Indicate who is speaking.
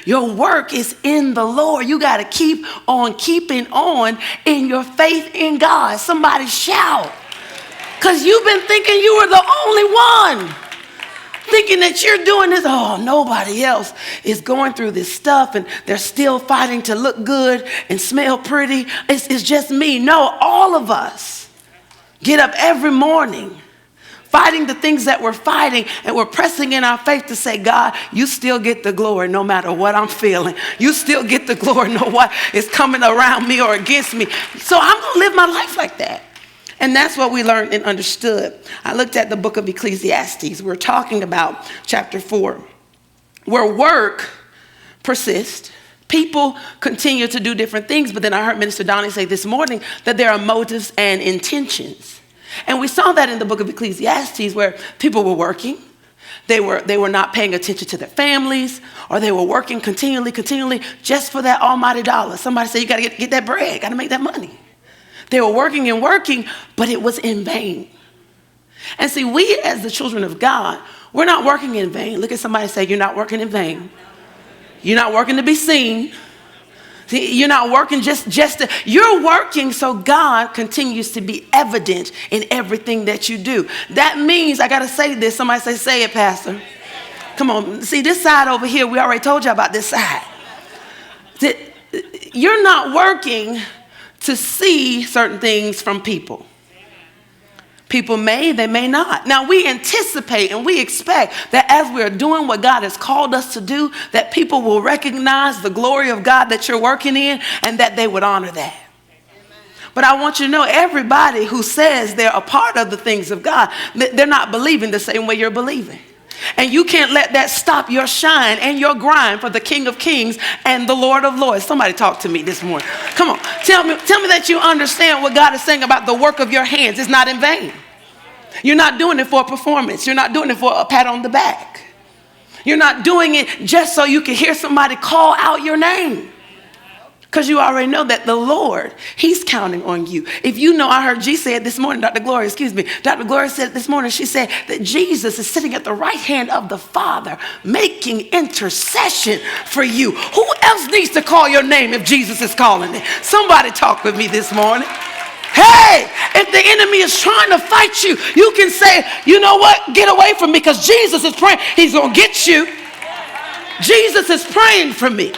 Speaker 1: Your work is in the Lord. You got to keep on keeping on in your faith in God. Somebody shout. Because you've been thinking you were the only one. Thinking that you're doing this. Oh, nobody else is going through this stuff and they're still fighting to look good and smell pretty. It's just me. No, all of us get up every morning fighting the things that we're fighting, and we're pressing in our faith to say, God, you still get the glory no matter what I'm feeling. You still get the glory no what is coming around me or against me. So I'm going to live my life like that. And that's what we learned and understood. I looked at the book of Ecclesiastes. We're talking about chapter 4, where work persists. People continue to do different things, but then I heard Minister Donnie say this morning that there are motives and intentions. And we saw that in the book of Ecclesiastes, where people were working. They were not paying attention to their families, or they were working continually just for that almighty dollar. Somebody said, you got to get that bread, got to make that money. They were working and working, but it was in vain. And see, we as the children of God, we're not working in vain. Look at somebody and say, you're not working in vain. You're not working to be seen. See, you're not working you're working so God continues to be evident in everything that you do. That means, I got to say this. Somebody say it, Pastor. Come on. See, this side over here, we already told you about this side. You're not working to see certain things from people. People they may not. Now, we anticipate and we expect that as we're doing what God has called us to do, that people will recognize the glory of God that you're working in and that they would honor that. But I want you to know, everybody who says they're a part of the things of God, they're not believing the same way you're believing. And you can't let that stop your shine and your grind for the King of Kings and the Lord of Lords. Somebody talk to me this morning. Come on. Tell me that you understand what God is saying about the work of your hands is not in vain. You're not doing it for a performance. You're not doing it for a pat on the back. You're not doing it just so you can hear somebody call out your name. Because you already know that the Lord, he's counting on you. If you know, I heard G say it this morning, Dr. Gloria said it this morning. She said that Jesus is sitting at the right hand of the Father, making intercession for you. Who else needs to call your name if Jesus is calling it? Somebody talk with me this morning. Hey, if the enemy is trying to fight you, you can say, you know what? Get away from me, because Jesus is praying. He's going to get you. Jesus is praying for me.